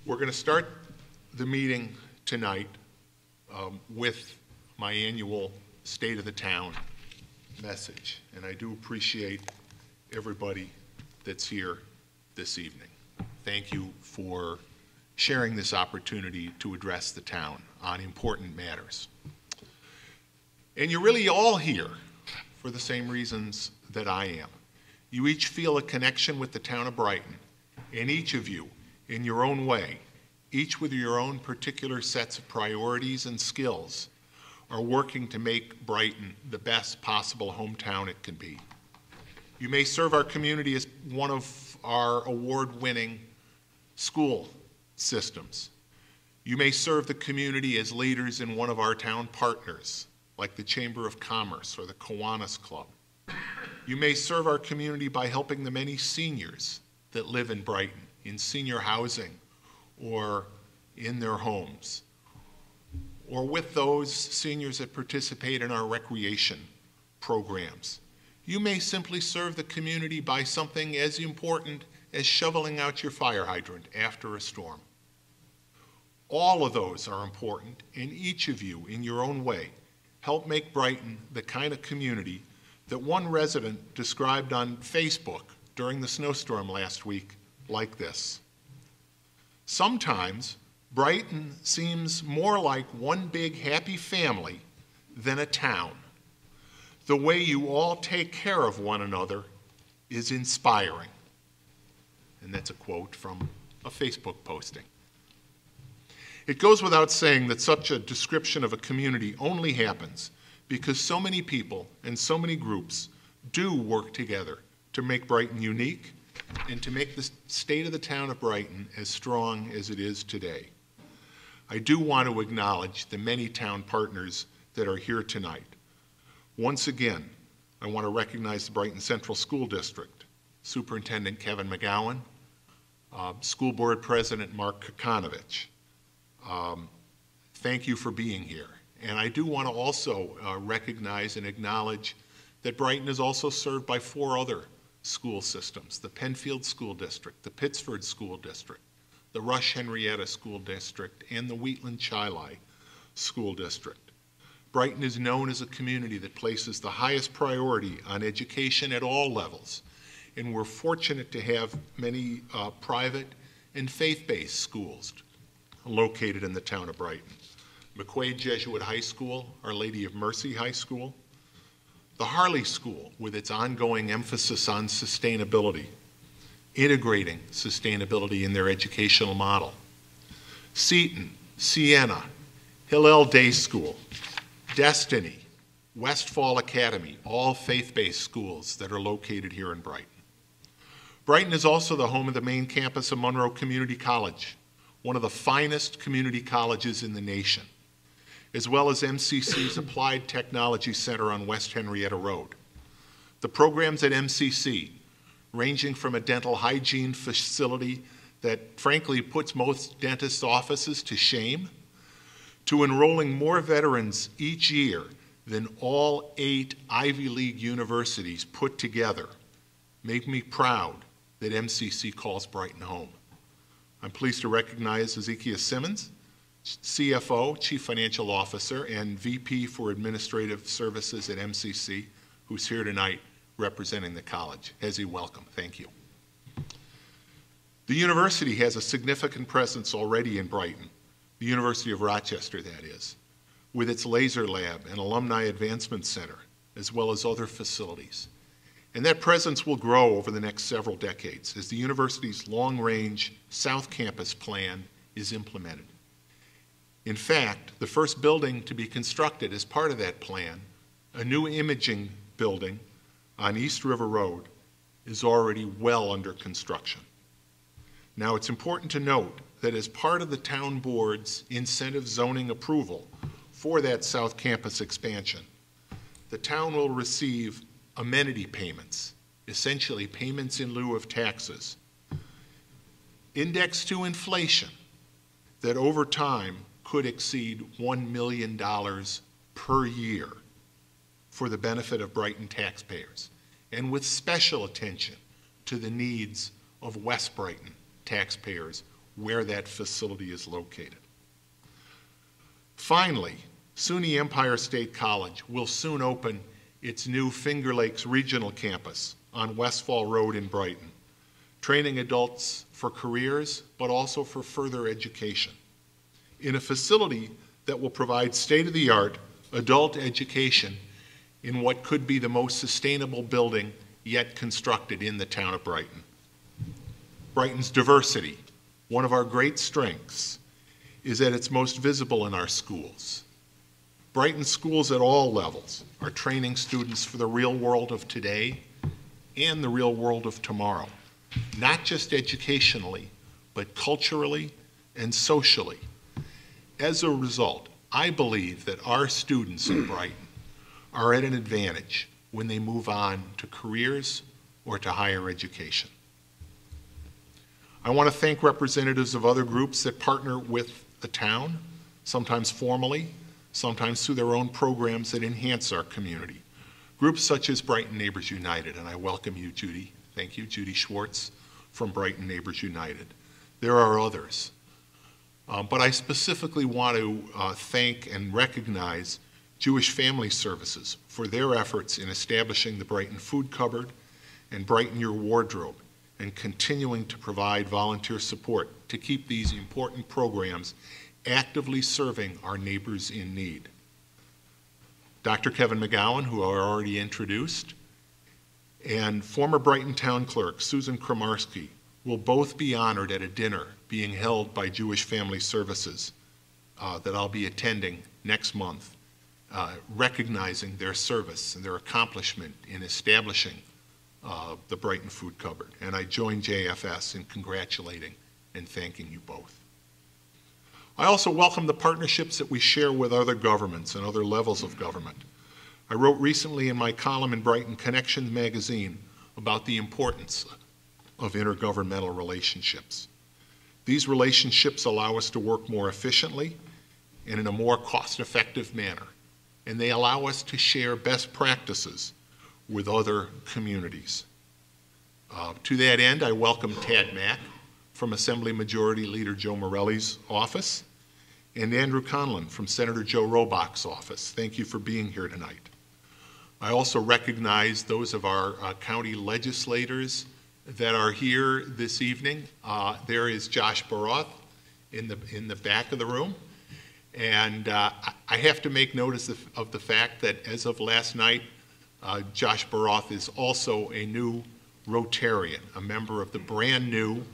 We're going to start the meeting tonight with my annual State of the Town message, and I do appreciate everybody that's here this evening. Thank you for sharing this opportunity to address the town on important matters. And you're really all here for the same reasons that I am. You each feel a connection with the town of Brighton, and each of you, in your own way, each with your own particular sets of priorities and skills, are working to make Brighton the best possible hometown it can be. You may serve our community as one of our award-winning school systems. You may serve the community as leaders in one of our town partners, like the Chamber of Commerce or the Kiwanis Club. You may serve our community by helping the many seniors that live in Brighton, in senior housing or in their homes, or with those seniors that participate in our recreation programs. You may simply serve the community by something as important as shoveling out your fire hydrant after a storm. All of those are important, and each of you, in your own way, help make Brighton the kind of community that one resident described on Facebook during the snowstorm last week like this. Sometimes Brighton seems more like one big happy family than a town. The way you all take care of one another is inspiring. And that's a quote from a Facebook posting. It goes without saying that such a description of a community only happens because so many people and so many groups do work together to make Brighton unique and to make the state of the town of Brighton as strong as it is today. I do want to acknowledge the many town partners that are here tonight. Once again, I want to recognize the Brighton Central School District, Superintendent Kevin McGowan, School Board President Mark Kokanovich. Thank you for being here. And I do want to also recognize and acknowledge that Brighton is also served by 4 other school systems: the Penfield School District, the Pittsford School District, the Rush Henrietta School District, and the Wheatland Chili School District. Brighton is known as a community that places the highest priority on education at all levels, and we're fortunate to have many private and faith-based schools located in the town of Brighton. McQuaid Jesuit High School, Our Lady of Mercy High School, the Harley School with its ongoing emphasis on sustainability, integrating sustainability in their educational model, Seton, Siena, Hillel Day School, Destiny, Westfall Academy, all faith-based schools that are located here in Brighton. Brighton is also the home of the main campus of Monroe Community College, one of the finest community colleges in the nation, as well as MCC's Applied Technology Center on West Henrietta Road. The programs at MCC, ranging from a dental hygiene facility that frankly puts most dentists' offices to shame, to enrolling more veterans each year than all 8 Ivy League universities put together, make me proud that MCC calls Brighton home. I'm pleased to recognize Ezekiel Simmons, CFO, Chief Financial Officer, and VP for Administrative Services at MCC, who's here tonight representing the college. Hezi, welcome. Thank you. The university has a significant presence already in Brighton, the University of Rochester, that is, with its laser lab and alumni advancement center, as well as other facilities. And that presence will grow over the next several decades as the university's long-range South Campus plan is implemented. In fact, the first building to be constructed as part of that plan, a new imaging building on East River Road, is already well under construction. Now, it's important to note that as part of the town board's incentive zoning approval for that South Campus expansion, the town will receive amenity payments, essentially payments in lieu of taxes, indexed to inflation, that over time could exceed $1 million per year for the benefit of Brighton taxpayers, and with special attention to the needs of West Brighton taxpayers where that facility is located. Finally, SUNY Empire State College will soon open its new Finger Lakes Regional Campus on Westfall Road in Brighton, training adults for careers, but also for further education, in a facility that will provide state-of-the-art adult education in what could be the most sustainable building yet constructed in the town of Brighton. Brighton's diversity, one of our great strengths, is at its most visible in our schools. Brighton schools at all levels are training students for the real world of today and the real world of tomorrow, not just educationally, but culturally and socially. As a result, I believe that our students in Brighton are at an advantage when they move on to careers or to higher education. I want to thank representatives of other groups that partner with the town, sometimes formally, sometimes through their own programs that enhance our community. Groups such as Brighton Neighbors United, and I welcome you, Judy. Thank you, Judy Schwartz from Brighton Neighbors United. There are others. But I specifically want to thank and recognize Jewish Family Services for their efforts in establishing the Brighton Food Cupboard and Brighten Your Wardrobe, and continuing to provide volunteer support to keep these important programs actively serving our neighbors in need. Dr. Kevin McGowan, who I already introduced, and former Brighton Town Clerk Susan Kramarski will both be honored at a dinner being held by Jewish Family Services that I'll be attending next month, recognizing their service and their accomplishment in establishing the Brighton Food Cupboard. And I join JFS in congratulating and thanking you both. I also welcome the partnerships that we share with other governments and other levels of government. I wrote recently in my column in Brighton Connections magazine about the importance of intergovernmental relationships. These relationships allow us to work more efficiently and in a more cost-effective manner, and they allow us to share best practices with other communities. To that end, I welcome Tad Mack from Assembly Majority Leader Joe Morelli's office, and Andrew Conlon from Senator Joe Robach's office. Thank you for being here tonight. I also recognize those of our county legislators that are here this evening. There is Josh Baroth in the back of the room. And I have to make notice of the fact that as of last night, Josh Baroth is also a new Rotarian, a member of the brand new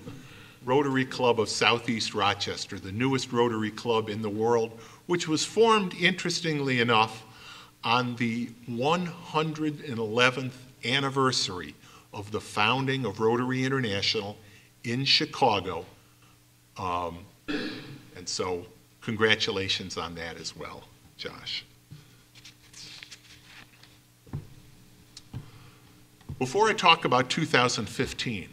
Rotary Club of Southeast Rochester, the newest Rotary Club in the world, which was formed, interestingly enough, on the 111th anniversary of the founding of Rotary International in Chicago. And so congratulations on that as well, Josh. Before I talk about 2015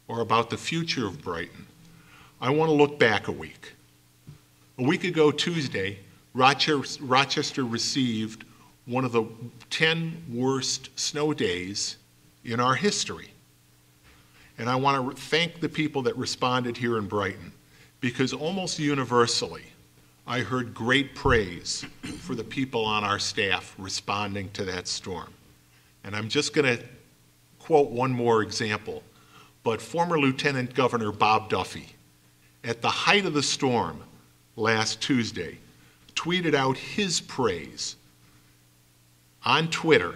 or about the future of Brighton, I want to look back a week. A week ago Tuesday, Rochester received one of the 10 worst snow days in our history. And I want to thank the people that responded here in Brighton, because almost universally, I heard great praise for the people on our staff responding to that storm. And I'm just going to quote one more example, but former Lieutenant Governor Bob Duffy, at the height of the storm last Tuesday, tweeted out his praise on Twitter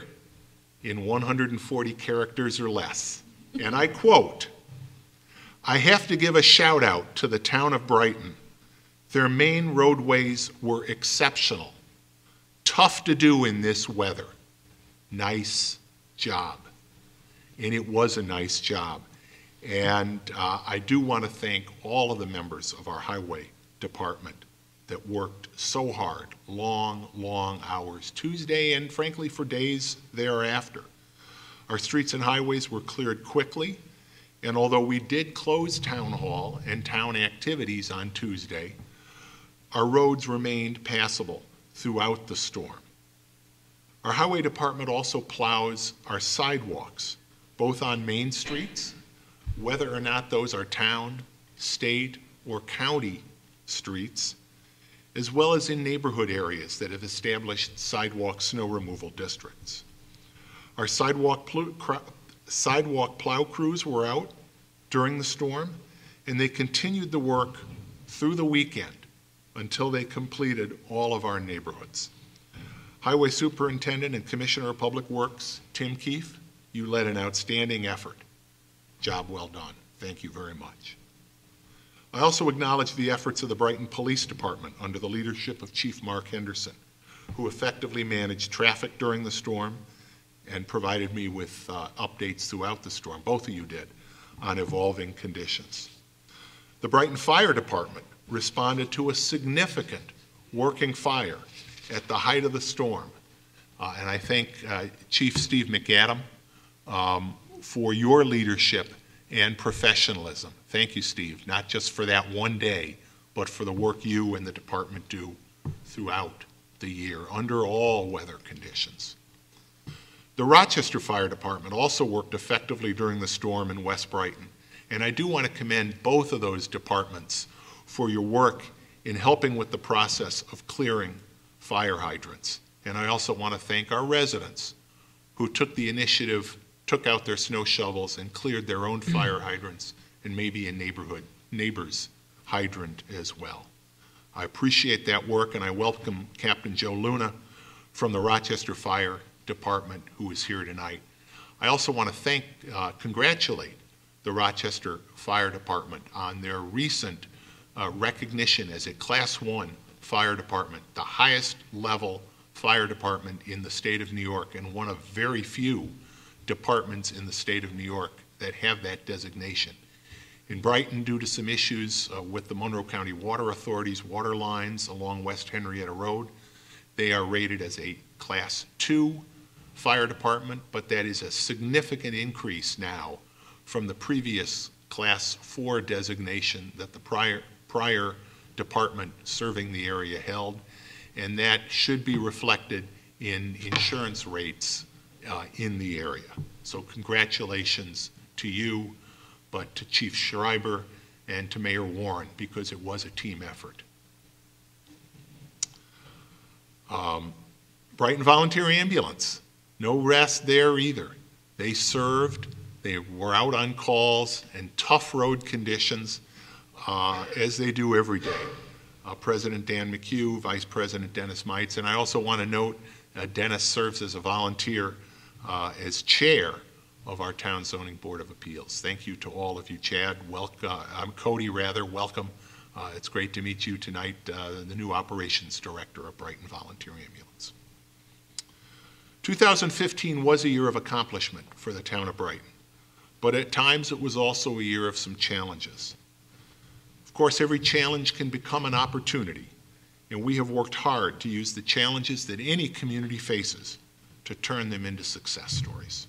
in 140 characters or less. And I quote, "I have to give a shout out to the town of Brighton. Their main roadways were exceptional. Tough to do in this weather. Nice job." And it was a nice job. And I do want to thank all of the members of our highway department that worked so hard, long, long hours, Tuesday and frankly for days thereafter. Our streets and highways were cleared quickly, and although we did close town hall and town activities on Tuesday, our roads remained passable throughout the storm. Our highway department also plows our sidewalks, both on main streets, whether or not those are town, state, or county streets, as well as in neighborhood areas that have established sidewalk snow removal districts. Our sidewalk plow crews were out during the storm, and they continued the work through the weekend until they completed all of our neighborhoods. Highway Superintendent and Commissioner of Public Works, Tim Keefe, you led an outstanding effort. Job well done. Thank you very much. I also acknowledge the efforts of the Brighton Police Department under the leadership of Chief Mark Henderson, who effectively managed traffic during the storm and provided me with updates throughout the storm, both of you did, on evolving conditions. The Brighton Fire Department responded to a significant working fire at the height of the storm. And I thank Chief Steve McAdam for your leadership and professionalism. Thank you, Steve, not just for that one day, but for the work you and the department do throughout the year under all weather conditions. The Rochester Fire Department also worked effectively during the storm in West Brighton, and I do want to commend both of those departments for your work in helping with the process of clearing fire hydrants. And I also want to thank our residents who took the initiative, took out their snow shovels and cleared their own fire hydrants and maybe a neighbor's hydrant as well. I appreciate that work, and I welcome Captain Joe Luna from the Rochester Fire Department, who is here tonight. I also want to congratulate the Rochester Fire Department on their recent recognition as a Class 1 fire department, the highest level fire department in the state of New York, and one of very few departments in the state of New York that have that designation. In Brighton, due to some issues with the Monroe County Water Authority's water lines along West Henrietta Road, they are rated as a Class 2 fire department, but that is a significant increase now from the previous Class 4 designation that the prior department serving the area held, and that should be reflected in insurance rates in the area. So congratulations to you, but to Chief Schreiber and to Mayor Warren, because it was a team effort. Brighton Volunteer Ambulance, no rest there either. They served, they were out on calls in tough road conditions, as they do every day. President Dan McHugh, Vice President Dennis Meitz, and I also want to note Dennis serves as a volunteer as chair of our Town Zoning Board of Appeals. Thank you to all of you. Chad, I'm Cody, rather, welcome. It's great to meet you tonight, the new Operations Director of Brighton Volunteer Ambulance. 2015 was a year of accomplishment for the town of Brighton, but at times it was also a year of some challenges. Of course, every challenge can become an opportunity, and we have worked hard to use the challenges that any community faces to turn them into success stories.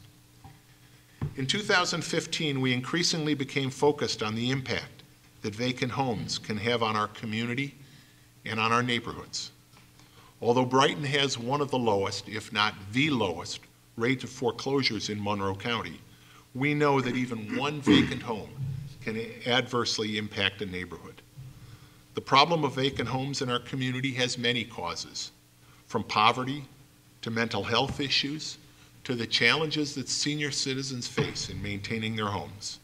In 2015, we increasingly became focused on the impact that vacant homes can have on our community and on our neighborhoods. Although Brighton has one of the lowest, if not the lowest, rate of foreclosures in Monroe County, we know that even one vacant home can adversely impact a neighborhood. The problem of vacant homes in our community has many causes, from poverty to mental health issues to the challenges that senior citizens face in maintaining their homes.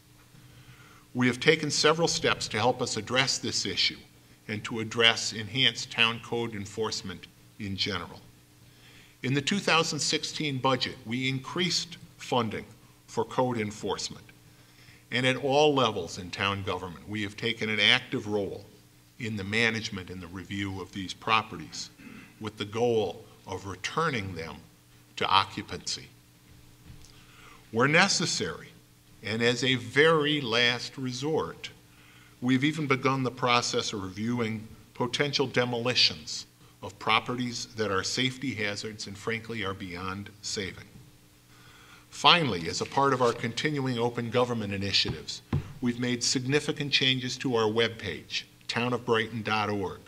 We have taken several steps to help us address this issue and to address enhanced town code enforcement in general. In the 2016 budget, we increased funding for code enforcement. And at all levels in town government, we have taken an active role in the management and the review of these properties with the goal of returning them to occupancy. Where necessary, and as a very last resort, we've even begun the process of reviewing potential demolitions of properties that are safety hazards and frankly are beyond saving. Finally, as a part of our continuing open government initiatives, we've made significant changes to our webpage, townofbrighton.org,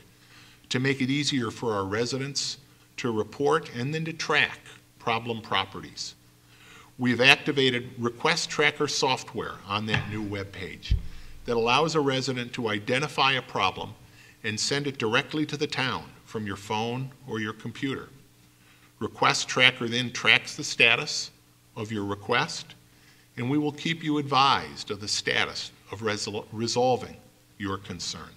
to make it easier for our residents to report and then to track problem properties. We've activated request tracker software on that new webpage that allows a resident to identify a problem and send it directly to the town from your phone or your computer. Request Tracker then tracks the status of your request, and we will keep you advised of the status of resolving your concern.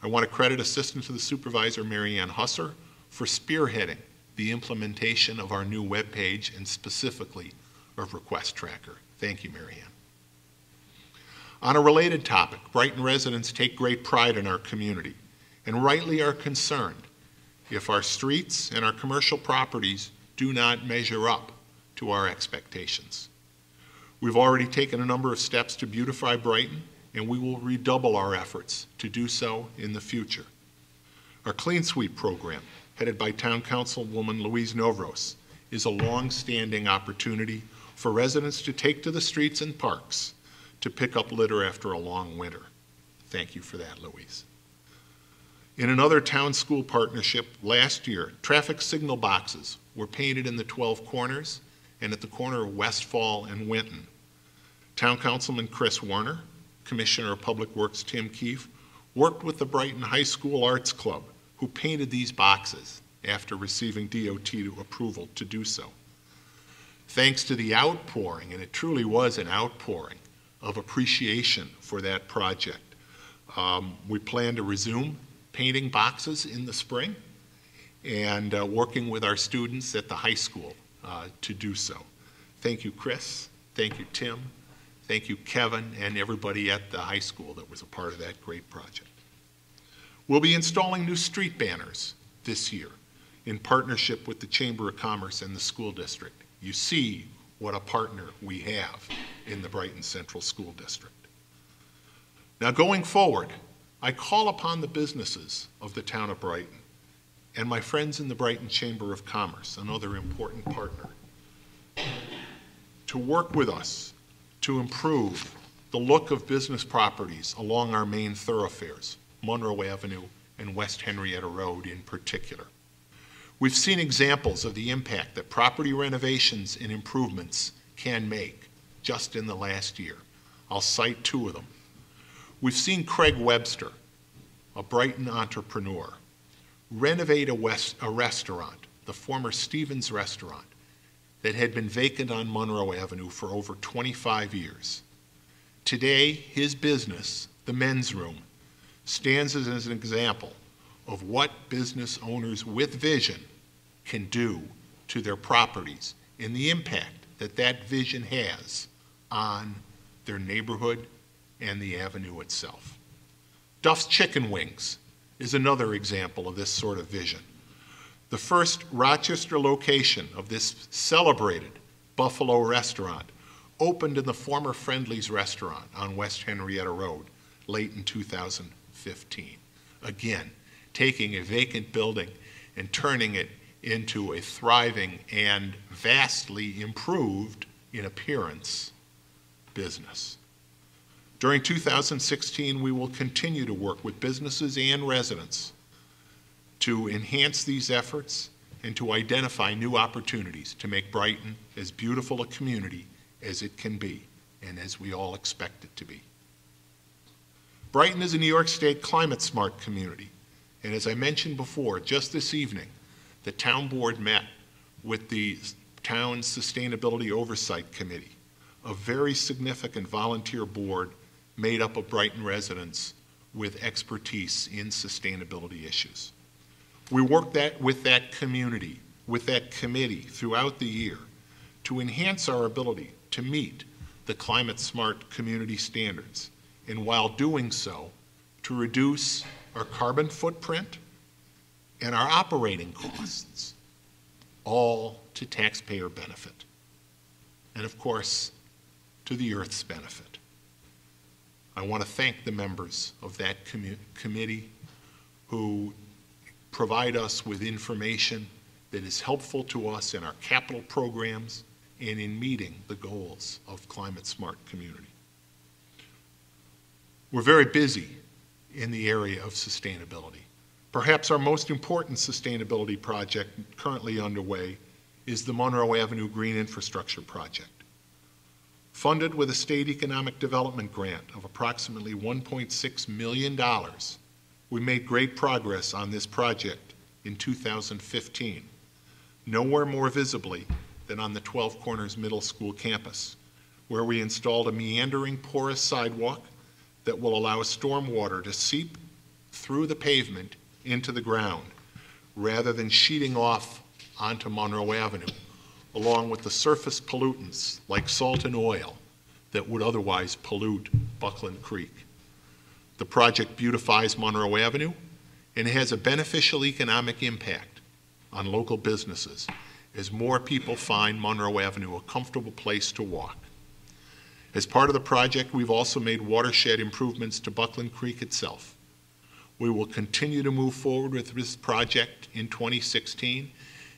I want to credit Assistant to the Supervisor, Mary Ann Husser, for spearheading the implementation of our new webpage and specifically of Request Tracker. Thank you, Mary Ann. On a related topic, Brighton residents take great pride in our community and rightly are concerned if our streets and our commercial properties do not measure up to our expectations. We've already taken a number of steps to beautify Brighton, and we will redouble our efforts to do so in the future. Our Clean Sweep program, headed by Town Councilwoman Louise Novros, is a long-standing opportunity for residents to take to the streets and parks to pick up litter after a long winter. Thank you for that, Louise. In another town-school partnership last year, traffic signal boxes were painted in the 12 corners and at the corner of Westfall and Winton. Town Councilman Chris Warner, Commissioner of Public Works Tim Keefe, worked with the Brighton High School Arts Club, who painted these boxes after receiving DOT approval to do so. Thanks to the outpouring, and it truly was an outpouring, of appreciation for that project. We plan to resume painting boxes in the spring and working with our students at the high school to do so. Thank you, Chris. Thank you, Tim. Thank you, Kevin, and everybody at the high school that was a part of that great project. We'll be installing new street banners this year in partnership with the Chamber of Commerce and the school district. You see what a partner we have in the Brighton Central School District. Now, going forward, I call upon the businesses of the town of Brighton and my friends in the Brighton Chamber of Commerce, another important partner, to work with us to improve the look of business properties along our main thoroughfares, Monroe Avenue and West Henrietta Road in particular. We've seen examples of the impact that property renovations and improvements can make just in the last year. I'll cite two of them. We've seen Craig Webster, a Brighton entrepreneur, renovate a restaurant, the former Stevens restaurant, that had been vacant on Monroe Avenue for over 25 years. Today, his business, the Men's Room, stands as an example of what business owners with vision can do to their properties and the impact that that vision has on their neighborhood and the avenue itself. Duff's Chicken Wings is another example of this sort of vision. The first Rochester location of this celebrated Buffalo restaurant opened in the former Friendly's restaurant on West Henrietta Road late in 2015. Again, taking a vacant building and turning it into a thriving and vastly improved in appearance business. During 2016, we will continue to work with businesses and residents to enhance these efforts and to identify new opportunities to make Brighton as beautiful a community as it can be and as we all expect it to be. Brighton is a New York State climate smart community, and as I mentioned before, just this evening, the town board met with the town's Sustainability Oversight Committee, a very significant volunteer board made up of Brighton residents with expertise in sustainability issues. We worked with that community, with that committee throughout the year to enhance our ability to meet the climate smart community standards, and while doing so, to reduce our carbon footprint and our operating costs, all to taxpayer benefit, and of course, to the Earth's benefit. I want to thank the members of that committee who provide us with information that is helpful to us in our capital programs and in meeting the goals of climate smart community. We're very busy in the area of sustainability. Perhaps our most important sustainability project currently underway is the Monroe Avenue Green Infrastructure Project. Funded with a state economic development grant of approximately $1.6 million, we made great progress on this project in 2015, nowhere more visibly than on the 12 Corners Middle School campus, where we installed a meandering porous sidewalk that will allow stormwater to seep through the pavement into the ground, rather than sheeting off onto Monroe Avenue, along with the surface pollutants like salt and oil that would otherwise pollute Buckland Creek. The project beautifies Monroe Avenue and has a beneficial economic impact on local businesses as more people find Monroe Avenue a comfortable place to walk. As part of the project, we've also made watershed improvements to Buckland Creek itself. We will continue to move forward with this project in 2016.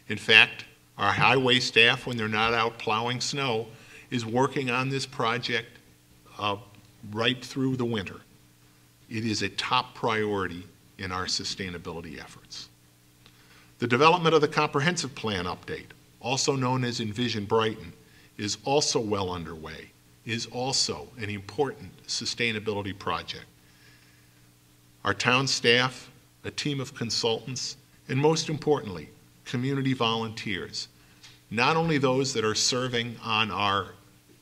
In fact, our highway staff, when they're not out plowing snow, is working on this project right through the winter. It is a top priority in our sustainability efforts. The development of the comprehensive plan update, also known as Envision Brighton, is also well underway, is also an important sustainability project. Our town staff, a team of consultants, and most importantly, community volunteers, not only those that are serving on our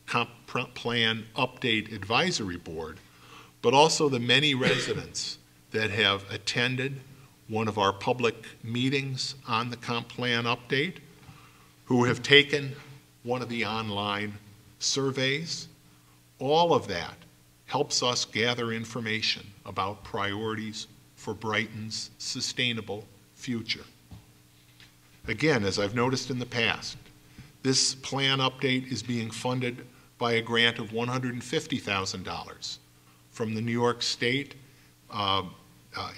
comp plan update advisory board, but also the many residents that have attended one of our public meetings on the comp plan update, who have taken one of the online surveys. All of that helps us gather information about priorities for Brighton's sustainable future. Again, as I've noticed in the past, this plan update is being funded by a grant of $150,000 from the New York State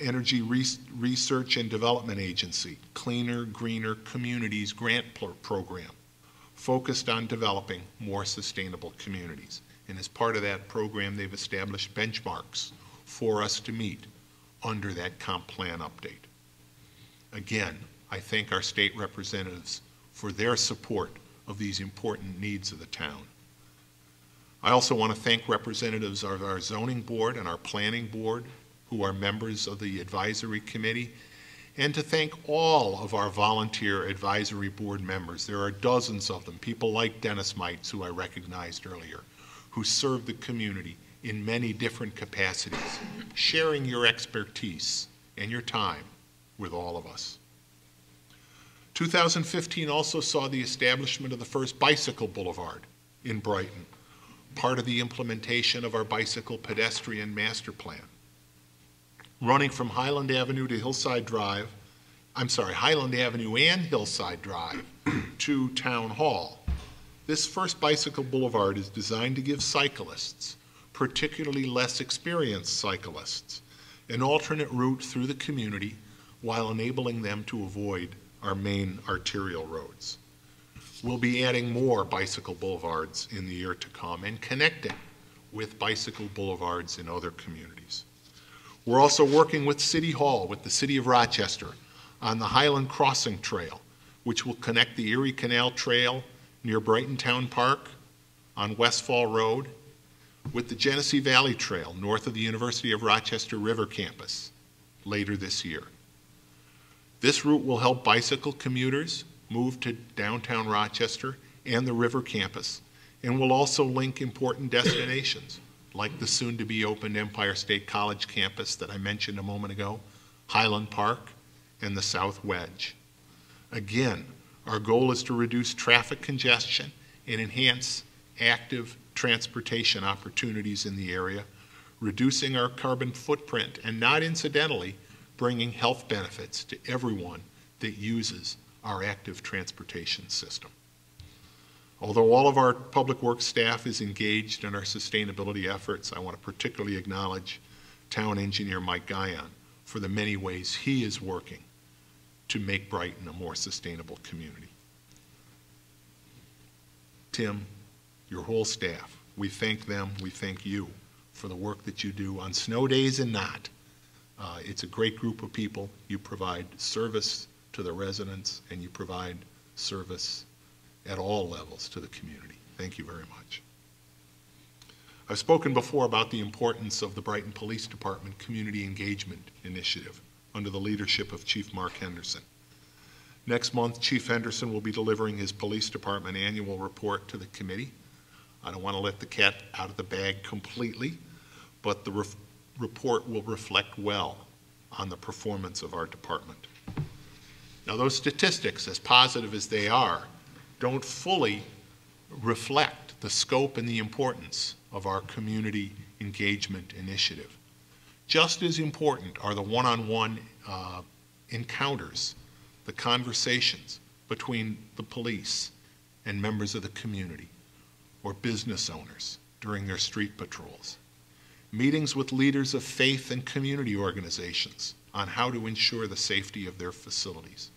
Energy Research and Development Agency, Cleaner, Greener Communities Grant Program, focused on developing more sustainable communities. And as part of that program, they've established benchmarks for us to meet under that comp plan update. Again, I thank our state representatives for their support of these important needs of the town. I also want to thank representatives of our zoning board and our planning board, who are members of the advisory committee, and to thank all of our volunteer advisory board members. There are dozens of them, people like Dennis Mites, who I recognized earlier, who serve the community in many different capacities, sharing your expertise and your time with all of us. 2015 also saw the establishment of the first bicycle boulevard in Brighton, part of the implementation of our bicycle pedestrian master plan. Running from Highland Avenue to Hillside Drive, Highland Avenue and Hillside Drive to Town Hall. This first bicycle boulevard is designed to give cyclists, particularly less experienced cyclists, an alternate route through the community while enabling them to avoid our main arterial roads. We'll be adding more bicycle boulevards in the year to come and connecting with bicycle boulevards in other communities. We're also working with City Hall, with the City of Rochester, on the Highland Crossing Trail, which will connect the Erie Canal Trail near Brighton Town Park on Westfall Road with the Genesee Valley Trail north of the University of Rochester River Campus later this year. This route will help bicycle commuters move to downtown Rochester and the River Campus, and will also link important destinations like the soon-to-be-opened Empire State College campus that I mentioned a moment ago, Highland Park, and the South Wedge. Again, our goal is to reduce traffic congestion and enhance active transportation opportunities in the area, reducing our carbon footprint and, not incidentally, bringing health benefits to everyone that uses our active transportation system. Although all of our public works staff is engaged in our sustainability efforts, I want to particularly acknowledge Town Engineer Mike Guyon for the many ways he is working to make Brighton a more sustainable community. Tim, your whole staff, we thank them, we thank you for the work that you do on snow days and not. It's a great group of people. You provide service to the residents, and you provide service at all levels to the community. Thank you very much. I've spoken before about the importance of the Brighton Police Department Community Engagement Initiative under the leadership of Chief Mark Henderson. Next month, Chief Henderson will be delivering his police department annual report to the committee. I don't want to let the cat out of the bag completely, but the report will reflect well on the performance of our department. Now, those statistics, as positive as they are, don't fully reflect the scope and the importance of our community engagement initiative. Just as important are the one-on-one encounters, the conversations between the police and members of the community or business owners during their street patrols. Meetings with leaders of faith and community organizations on how to ensure the safety of their facilities.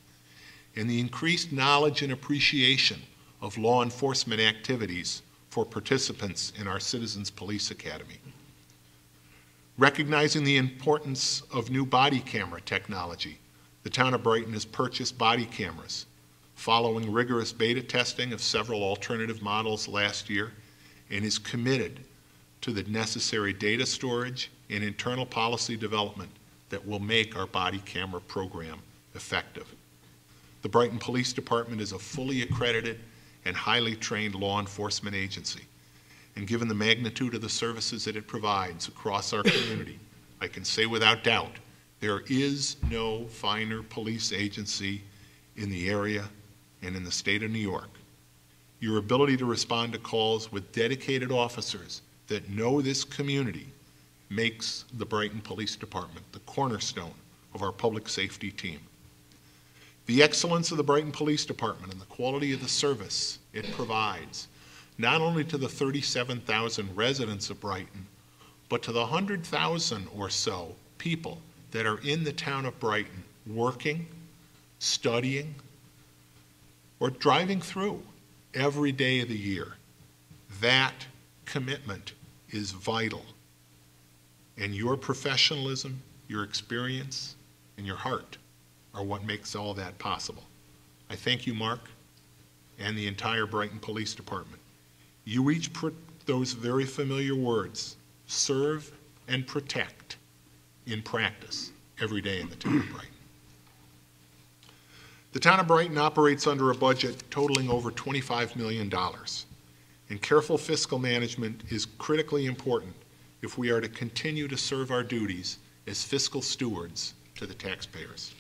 And the increased knowledge and appreciation of law enforcement activities for participants in our Citizens Police Academy. Recognizing the importance of new body camera technology, the town of Brighton has purchased body cameras following rigorous beta testing of several alternative models last year, and is committed to the necessary data storage and internal policy development that will make our body camera program effective. The Brighton Police Department is a fully accredited and highly trained law enforcement agency. And given the magnitude of the services that it provides across our community, I can say without doubt, there is no finer police agency in the area and in the state of New York. Your ability to respond to calls with dedicated officers that know this community makes the Brighton Police Department the cornerstone of our public safety team. The excellence of the Brighton Police Department and the quality of the service it provides, not only to the 37,000 residents of Brighton, but to the 100,000 or so people that are in the town of Brighton working, studying, or driving through every day of the year. That commitment is vital. And your professionalism, your experience, and your heart are what makes all that possible. I thank you, Mark, and the entire Brighton Police Department. You each put those very familiar words, serve and protect, in practice every day in the town of Brighton. The town of Brighton operates under a budget totaling over $25 million, and careful fiscal management is critically important if we are to continue to serve our duties as fiscal stewards to the taxpayers.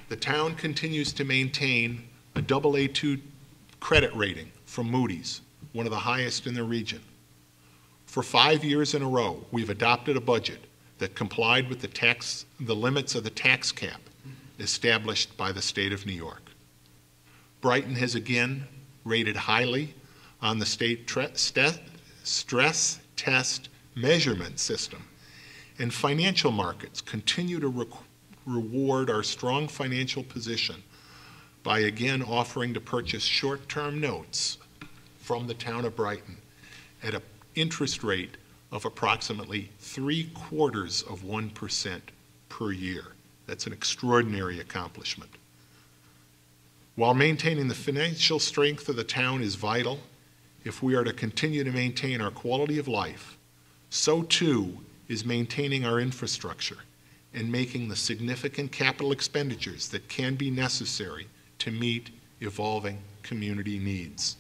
The town continues to maintain a AA2 credit rating from Moody's, one of the highest in the region. For 5 years in a row, we've adopted a budget that complied with the limits of the tax cap established by the state of New York. Brighton has again rated highly on the state stress test measurement system, and financial markets continue to reward our strong financial position by again offering to purchase short-term notes from the town of Brighton at an interest rate of approximately 0.75% per year. That's an extraordinary accomplishment. While maintaining the financial strength of the town is vital, if we are to continue to maintain our quality of life, so too is maintaining our infrastructure and making the significant capital expenditures that can be necessary to meet evolving community needs.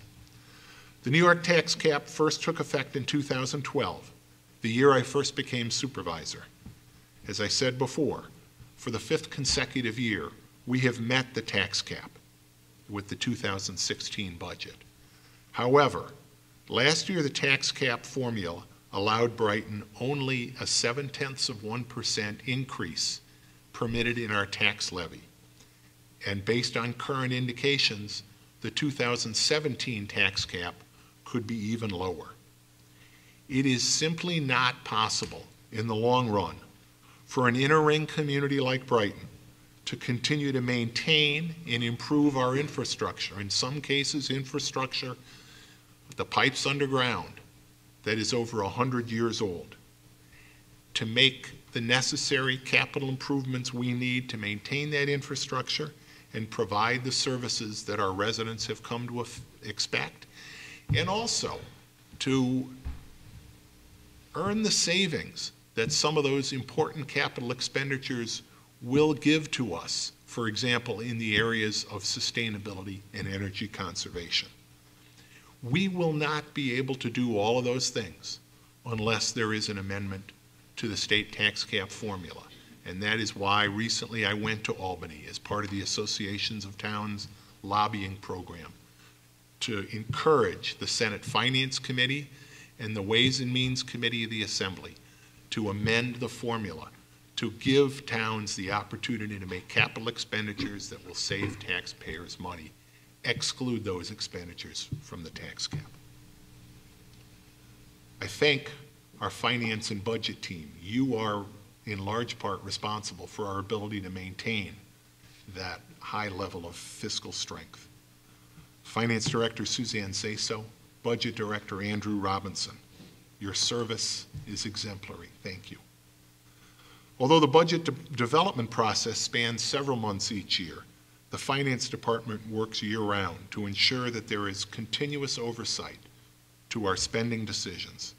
The New York tax cap first took effect in 2012, the year I first became supervisor. As I said before, for the 5th consecutive year, we have met the tax cap with the 2016 budget. However, last year the tax cap formula allowed Brighton only a 0.7% increase permitted in our tax levy. And based on current indications, the 2017 tax cap could be even lower. It is simply not possible in the long run for an inner ring community like Brighton to continue to maintain and improve our infrastructure, in some cases infrastructure, the pipes underground, that is over 100 years old, to make the necessary capital improvements we need to maintain that infrastructure and provide the services that our residents have come to expect, and also to earn the savings that some of those important capital expenditures will give to us, for example, in the areas of sustainability and energy conservation. We will not be able to do all of those things unless there is an amendment to the state tax cap formula. And that is why recently I went to Albany as part of the Associations of Towns lobbying program to encourage the Senate Finance Committee and the Ways and Means Committee of the Assembly to amend the formula to give towns the opportunity to make capital expenditures that will save taxpayers money, exclude those expenditures from the tax cap. I thank our finance and budget team. You are in large part responsible for our ability to maintain that high level of fiscal strength. Finance Director Suzanne Saso, Budget Director Andrew Robinson, your service is exemplary. Thank you. Although the budget development process spans several months each year, the Finance Department works year-round to ensure that there is continuous oversight to our spending decisions,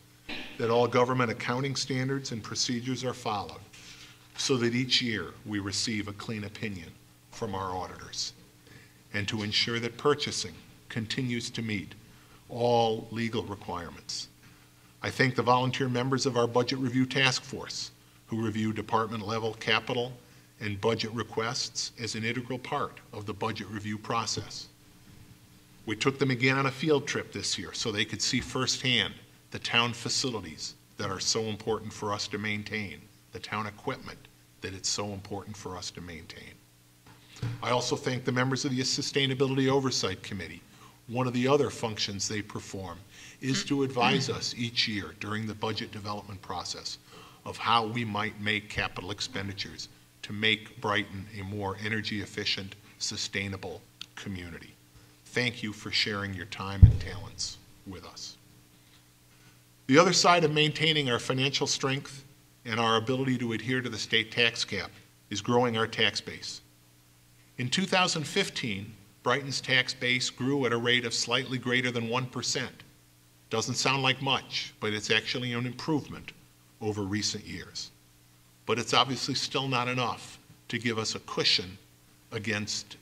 that all government accounting standards and procedures are followed, so that each year we receive a clean opinion from our auditors, and to ensure that purchasing continues to meet all legal requirements. I thank the volunteer members of our Budget Review Task Force who review department-level capital and budget requests as an integral part of the budget review process. We took them again on a field trip this year so they could see firsthand the town facilities that are so important for us to maintain, the town equipment that it's so important for us to maintain. I also thank the members of the Sustainability Oversight Committee. One of the other functions they perform is to advise us each year during the budget development process of how we might make capital expenditures to make Brighton a more energy efficient, sustainable community. Thank you for sharing your time and talents with us. The other side of maintaining our financial strength and our ability to adhere to the state tax cap is growing our tax base. In 2015, Brighton's tax base grew at a rate of slightly greater than 1%. Doesn't sound like much, but it's actually an improvement over recent years. But it's obviously still not enough to give us a cushion against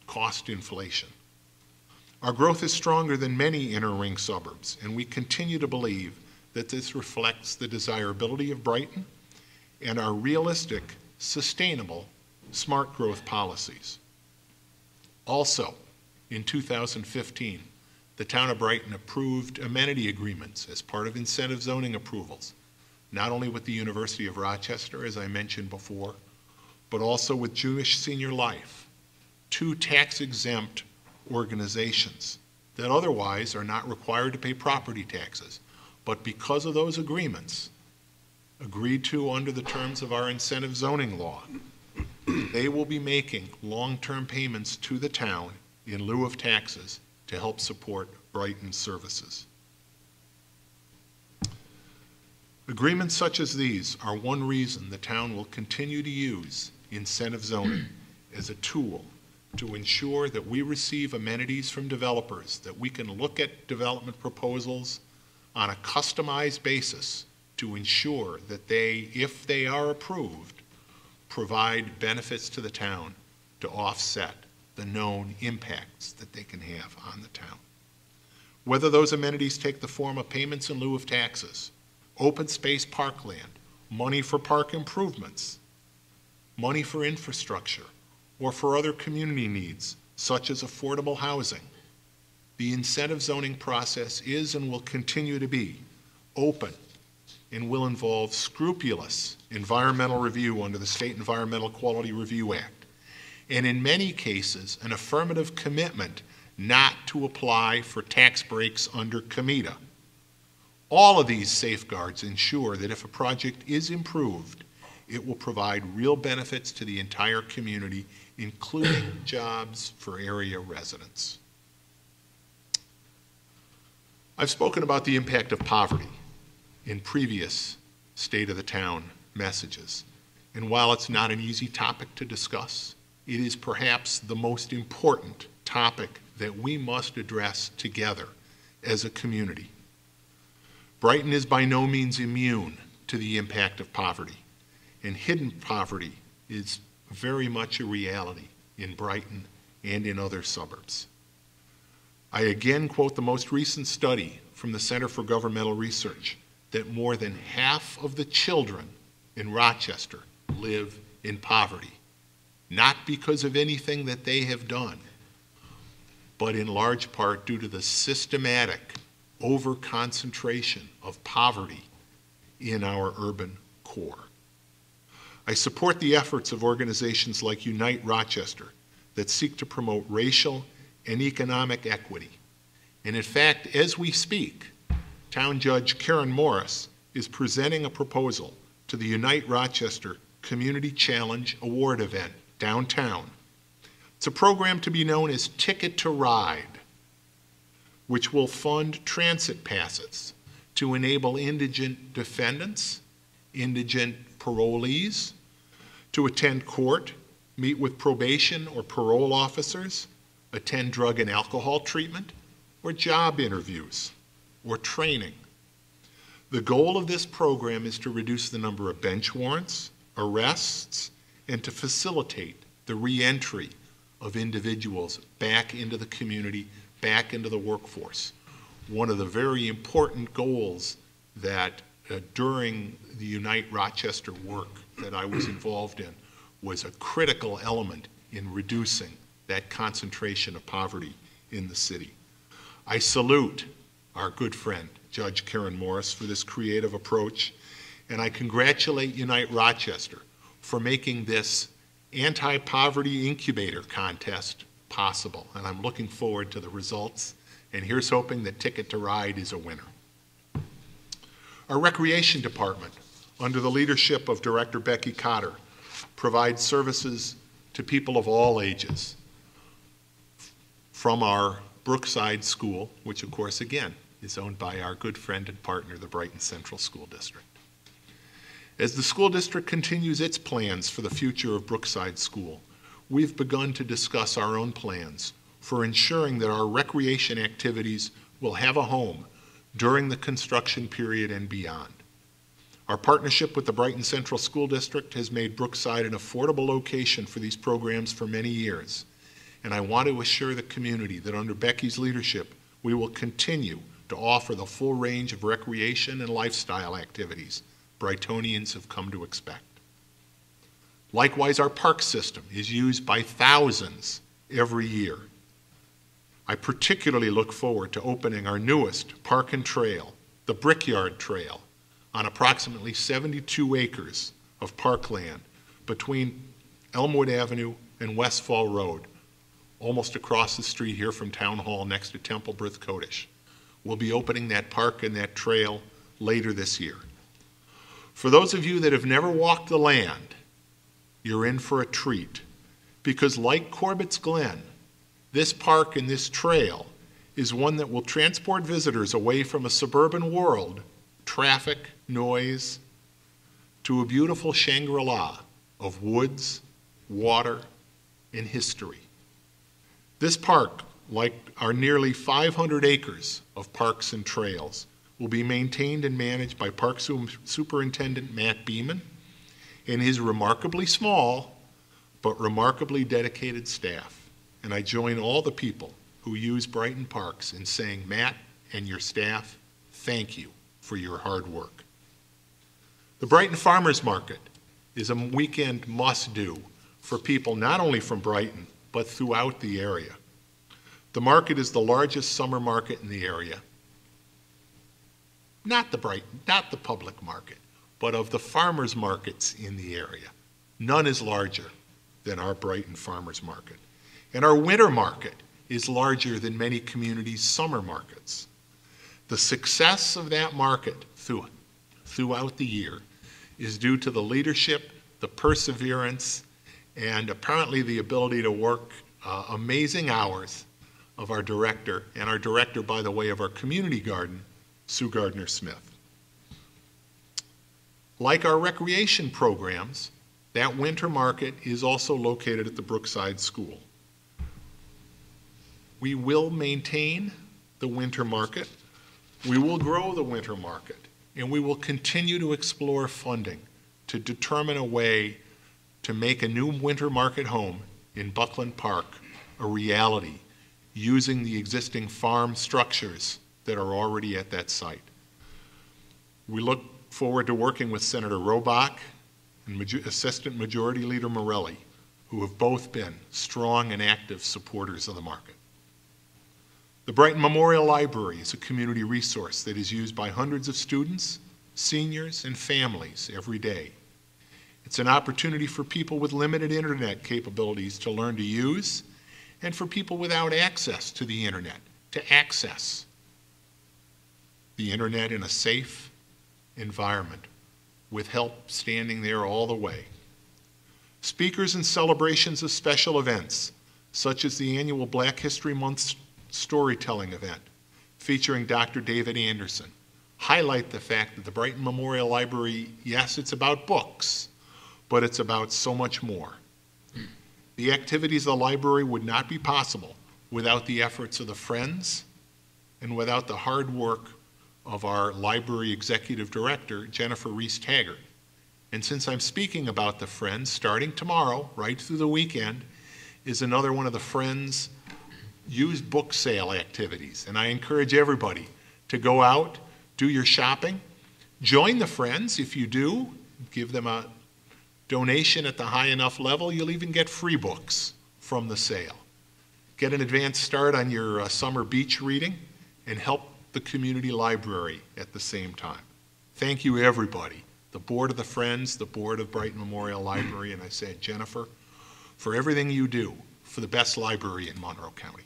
cost inflation. Our growth is stronger than many inner ring suburbs, and we continue to believe that this reflects the desirability of Brighton and our realistic, sustainable, smart growth policies. Also, in 2015, the town of Brighton approved amenity agreements as part of incentive zoning approvals, not only with the University of Rochester, as I mentioned before, but also with Jewish Senior Life, two tax-exempt organizations that otherwise are not required to pay property taxes, but because of those agreements, agreed to under the terms of our incentive zoning law, they will be making long-term payments to the town in lieu of taxes to help support Brighton services. Agreements such as these are one reason the town will continue to use incentive zoning as a tool to ensure that we receive amenities from developers, that we can look at development proposals on a customized basis to ensure that they, if they are approved, provide benefits to the town to offset the known impacts that they can have on the town. Whether those amenities take the form of payments in lieu of taxes, open space parkland, money for park improvements, money for infrastructure, or for other community needs, such as affordable housing, the incentive zoning process is and will continue to be open and will involve scrupulous environmental review under the State Environmental Quality Review Act, and in many cases, an affirmative commitment not to apply for tax breaks under COMITA. All of these safeguards ensure that if a project is improved, it will provide real benefits to the entire community, including jobs for area residents. I've spoken about the impact of poverty in previous State of the Town messages, and while it's not an easy topic to discuss, it is perhaps the most important topic that we must address together as a community. Brighton is by no means immune to the impact of poverty, and hidden poverty is very much a reality in Brighton and in other suburbs. I again quote the most recent study from the Center for Governmental Research that more than half of the children in Rochester live in poverty, not because of anything that they have done, but in large part due to the systematic over-concentration of poverty in our urban core. I support the efforts of organizations like Unite Rochester that seek to promote racial and economic equity. And in fact, as we speak, Town Judge Karen Morris is presenting a proposal to the Unite Rochester Community Challenge Award event downtown. It's a program to be known as Ticket to Ride, which will fund transit passes to enable indigent defendants, indigent parolees, to attend court, meet with probation or parole officers, attend drug and alcohol treatment, or job interviews, or training. The goal of this program is to reduce the number of bench warrants, arrests, and to facilitate the re-entry of individuals back into the community, back into the workforce. One of the very important goals that during the Unite Rochester work that I was involved in was a critical element in reducing that concentration of poverty in the city. I salute our good friend, Judge Karen Morris, for this creative approach, and I congratulate Unite Rochester for making this anti-poverty incubator contest possible, and I'm looking forward to the results, and here's hoping that Ticket to Ride is a winner. Our Recreation Department, under the leadership of Director Becky Cotter, provides services to people of all ages from our Brookside School, which of course again is owned by our good friend and partner, the Brighton Central School District. As the school district continues its plans for the future of Brookside School, we've begun to discuss our own plans for ensuring that our recreation activities will have a home during the construction period and beyond. Our partnership with the Brighton Central School District has made Brookside an affordable location for these programs for many years, and I want to assure the community that under Becky's leadership, we will continue to offer the full range of recreation and lifestyle activities Brightonians have come to expect. Likewise, our park system is used by thousands every year. I particularly look forward to opening our newest park and trail, the Brickyard Trail, on approximately 72 acres of parkland between Elmwood Avenue and Westfall Road, almost across the street here from Town Hall next to Temple Brith Kodesh. We'll be opening that park and that trail later this year. For those of you that have never walked the land, you're in for a treat, because like Corbett's Glen, this park and this trail is one that will transport visitors away from a suburban world, traffic, noise, to a beautiful Shangri-La of woods, water, and history. This park, like our nearly 500 acres of parks and trails, will be maintained and managed by Park Superintendent Matt Beeman and his remarkably small but remarkably dedicated staff. And I join all the people who use Brighton Parks in saying, Matt and your staff, thank you for your hard work. The Brighton Farmers Market is a weekend must-do for people not only from Brighton, but throughout the area. The market is the largest summer market in the area. Not the public market, but of the farmers markets in the area. None is larger than our Brighton Farmers Market. And our winter market is larger than many communities' summer markets. The success of that market throughout the year is due to the leadership, the perseverance, and apparently the ability to work amazing hours of our director, and our director, by the way, of our community garden, Sue Gardner-Smith. Like our recreation programs, that winter market is also located at the Brookside School. We will maintain the winter market We will grow the winter market, and we will continue to explore funding to determine a way to make a new winter market home in Buckland Park a reality using the existing farm structures that are already at that site. We look forward to working with Senator Robach and Assistant Majority Leader Moehle, who have both been strong and active supporters of the market. The Brighton Memorial Library is a community resource that is used by hundreds of students, seniors, and families every day. It's an opportunity for people with limited internet capabilities to learn to use, and for people without access to the internet to access the internet in a safe environment with help standing there all the way. Speakers and celebrations of special events, such as the annual Black History Month storytelling event featuring Dr. David Anderson, highlight the fact that the Brighton Memorial Library, yes, it's about books, but it's about so much more. The activities of the library would not be possible without the efforts of the Friends and without the hard work of our library executive director, Jennifer Reese-Taggart. And since I'm speaking about the Friends, starting tomorrow, right through the weekend, is another one of the Friends' used book sale activities. And I encourage everybody to go out, do your shopping, join the Friends. If you do, give them a donation at the high enough level, you'll even get free books from the sale. Get an advanced start on your summer beach reading and help the community library at the same time. Thank you, everybody. The board of the Friends, the board of Brighton Memorial Library, and I said, Jennifer, for everything you do for the best library in Monroe County.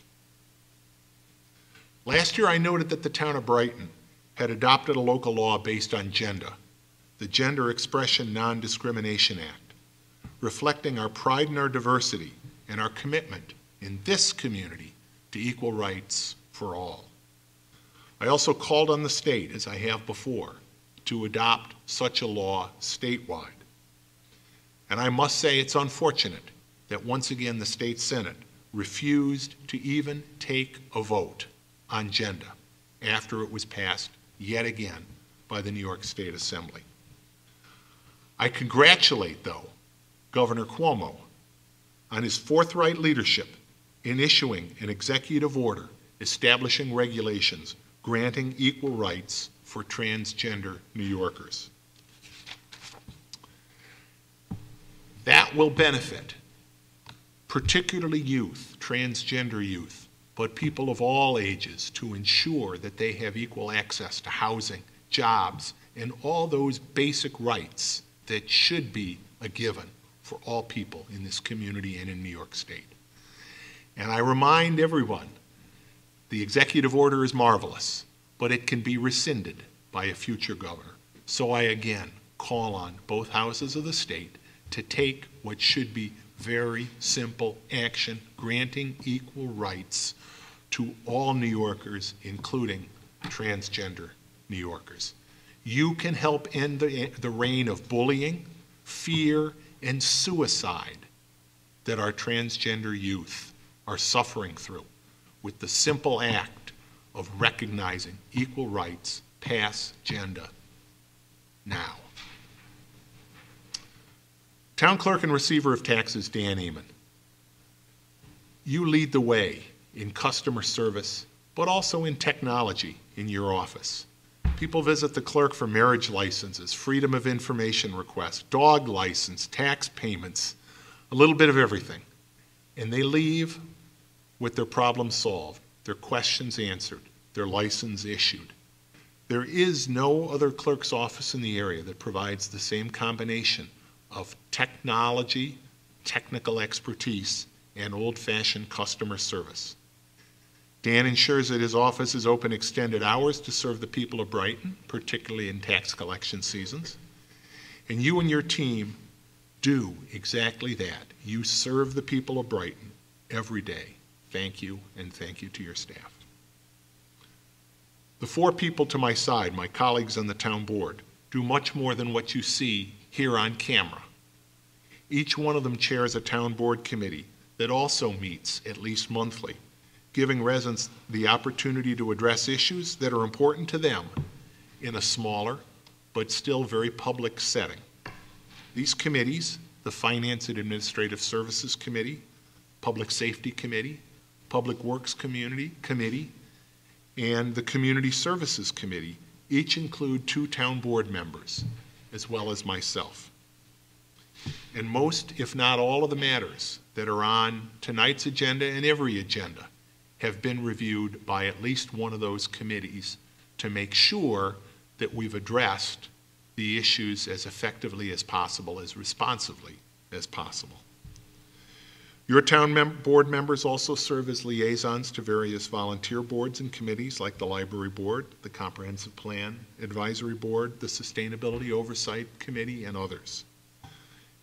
Last year, I noted that the town of Brighton had adopted a local law based on gender, the Gender Expression Non-Discrimination Act, reflecting our pride in our diversity and our commitment in this community to equal rights for all. I also called on the state, as I have before, to adopt such a law statewide. And I must say it's unfortunate that once again the state Senate refused to even take a vote on gender after it was passed yet again by the New York State Assembly. I congratulate, though, Governor Cuomo on his forthright leadership in issuing an executive order establishing regulations granting equal rights for transgender New Yorkers. That will benefit particularly youth, transgender youth, but people of all ages, to ensure that they have equal access to housing, jobs, and all those basic rights that should be a given for all people in this community and in New York State. And I remind everyone, the executive order is marvelous, but it can be rescinded by a future governor. So I again call on both houses of the state to take what should be very simple action, granting equal rights to all New Yorkers, including transgender New Yorkers. You can help end the reign of bullying, fear, and suicide that our transgender youth are suffering through with the simple act of recognizing equal rights, pass gender, now. Town Clerk and Receiver of Taxes, Dan Eamon. You lead the way in customer service, but also in technology in your office. People visit the clerk for marriage licenses, freedom of information requests, dog license, tax payments, a little bit of everything. And they leave with their problems solved, their questions answered, their license issued. There is no other clerk's office in the area that provides the same combination of technology, technical expertise, and old-fashioned customer service. Dan ensures that his office is open extended hours to serve the people of Brighton, particularly in tax collection seasons. And you and your team do exactly that. You serve the people of Brighton every day. Thank you, and thank you to your staff. The four people to my side, my colleagues on the town board, do much more than what you see here on camera. Each one of them chairs a town board committee that also meets at least monthly, giving residents the opportunity to address issues that are important to them in a smaller but still very public setting. These committees, the Finance and Administrative Services Committee, Public Safety Committee, Public Works Committee, and the Community Services Committee, each include 2 town board members, as well as myself. And most, if not all, of the matters that are on tonight's agenda and every agenda have been reviewed by at least one of those committees to make sure that we've addressed the issues as effectively as possible, as responsively as possible. Your town board members also serve as liaisons to various volunteer boards and committees like the Library Board, the Comprehensive Plan Advisory Board, the Sustainability Oversight Committee, and others.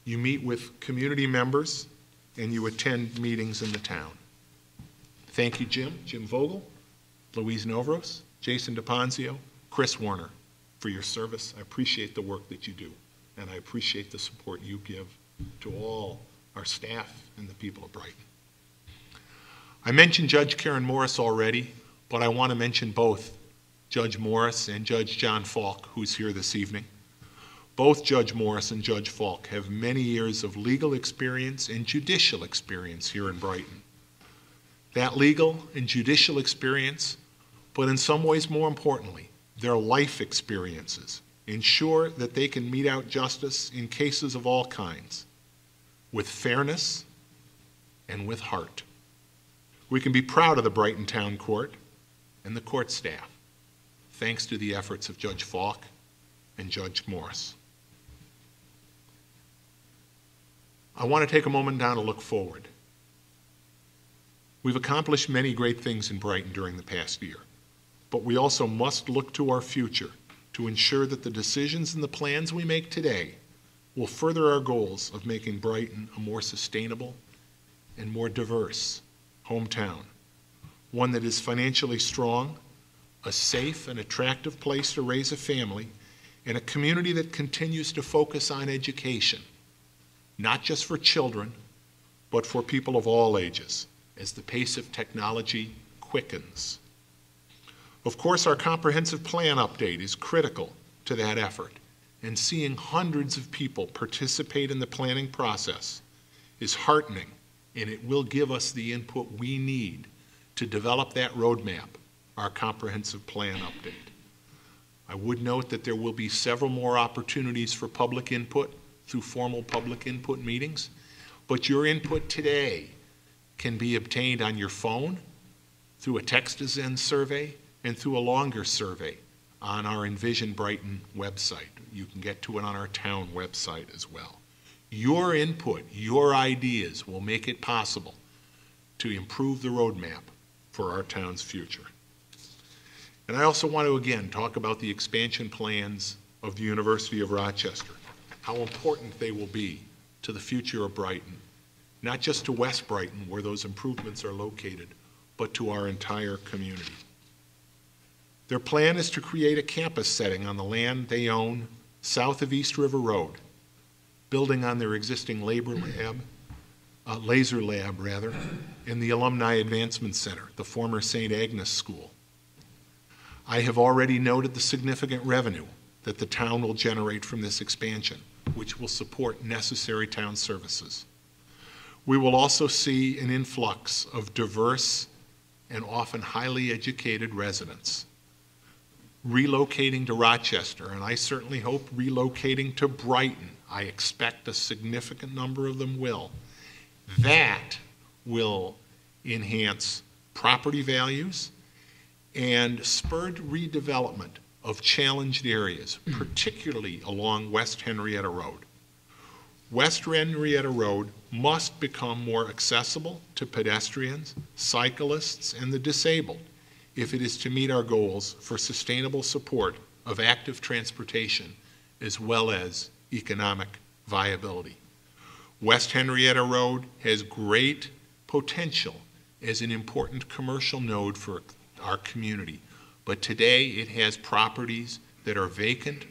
You meet with community members and you attend meetings in the town. Thank you, Jim Vogel, Louise Novros, Jason DePonzio, Chris Warner, for your service. I appreciate the work that you do, and I appreciate the support you give to all our staff and the people of Brighton. I mentioned Judge Karen Morris already, but I want to mention both Judge Morris and Judge John Falk, who's here this evening. Both Judge Morris and Judge Falk have many years of legal experience and judicial experience here in Brighton. That legal and judicial experience, but in some ways more importantly, their life experiences, ensure that they can mete out justice in cases of all kinds, with fairness and with heart. We can be proud of the Brighton Town Court and the court staff, thanks to the efforts of Judge Falk and Judge Morris. I want to take a moment now to look forward. We've accomplished many great things in Brighton during the past year, but we also must look to our future to ensure that the decisions and the plans we make today will further our goals of making Brighton a more sustainable and more diverse hometown, one that is financially strong, a safe and attractive place to raise a family, and a community that continues to focus on education, not just for children, but for people of all ages, as the pace of technology quickens. Of course, our comprehensive plan update is critical to that effort, and seeing hundreds of people participate in the planning process is heartening, and it will give us the input we need to develop that roadmap, our comprehensive plan update. I would note that there will be several more opportunities for public input through formal public input meetings, but your input today can be obtained on your phone, through a text-to-Zen survey, and through a longer survey on our Envision Brighton website. You can get to it on our town website as well. Your input, your ideas will make it possible to improve the roadmap for our town's future. And I also want to again talk about the expansion plans of the University of Rochester, how important they will be to the future of Brighton, not just to West Brighton where those improvements are located, but to our entire community. Their plan is to create a campus setting on the land they own south of East River Road, building on their existing laser lab, in the Alumni Advancement Center, the former St. Agnes School. I have already noted the significant revenue that the town will generate from this expansion, which will support necessary town services. We will also see an influx of diverse and often highly educated residents relocating to Rochester, and I certainly hope relocating to Brighton. I expect a significant number of them will. That will enhance property values and spurred redevelopment of challenged areas, particularly along West Henrietta Road. West Henrietta Road must become more accessible to pedestrians, cyclists, and the disabled if it is to meet our goals for sustainable support of active transportation as well as economic viability. West Henrietta Road has great potential as an important commercial node for our community, but today it has properties that are vacant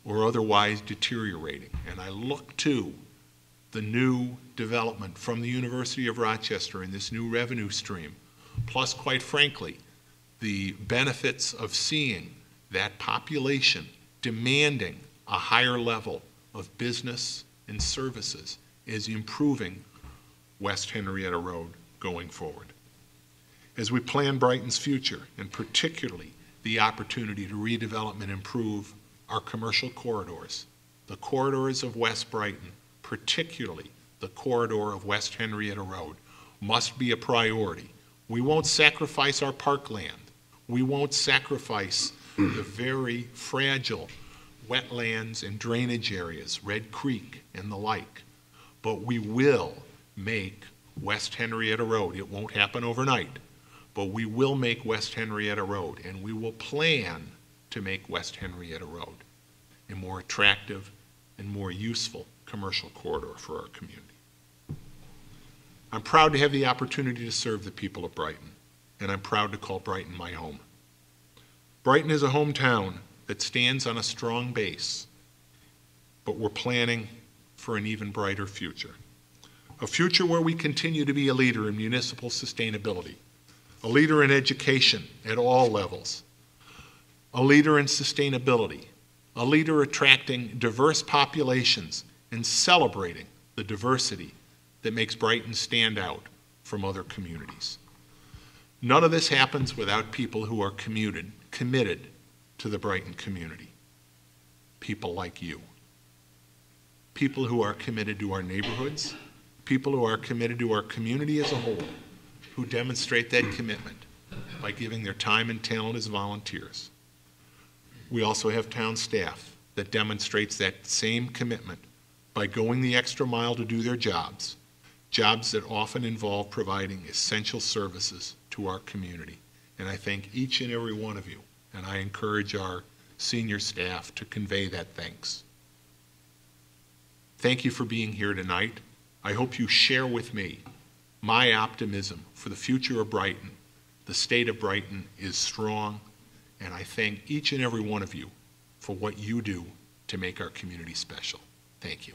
or otherwise deteriorating. And I look to the new development from the University of Rochester and this new revenue stream plus, quite frankly, the benefits of seeing that population demanding a higher level of business and services is improving West Henrietta Road going forward. As we plan Brighton's future, and particularly the opportunity to redevelop and improve our commercial corridors, the corridors of West Brighton, particularly the corridor of West Henrietta Road, must be a priority. We won't sacrifice our parkland. We won't sacrifice the very fragile wetlands and drainage areas, Red Creek and the like, but we will make West Henrietta Road, it won't happen overnight, but we will make West Henrietta Road, and we will plan to make West Henrietta Road a more attractive and more useful commercial corridor for our community. I'm proud to have the opportunity to serve the people of Brighton, and I'm proud to call Brighton my home. Brighton is a hometown that stands on a strong base, but we're planning for an even brighter future. A future where we continue to be a leader in municipal sustainability, a leader in education at all levels, a leader in sustainability, a leader attracting diverse populations and celebrating the diversity that makes Brighton stand out from other communities. None of this happens without people who are committed to the Brighton community. People like you. People who are committed to our neighborhoods, people who are committed to our community as a whole, who demonstrate that commitment by giving their time and talent as volunteers. We also have town staff that demonstrates that same commitment by going the extra mile to do their jobs that often involve providing essential services to our community. And I thank each and every one of you, and I encourage our senior staff to convey that thanks. Thank you for being here tonight. I hope you share with me my optimism for the future of Brighton. The state of Brighton is strong, and I thank each and every one of you for what you do to make our community special. Thank you.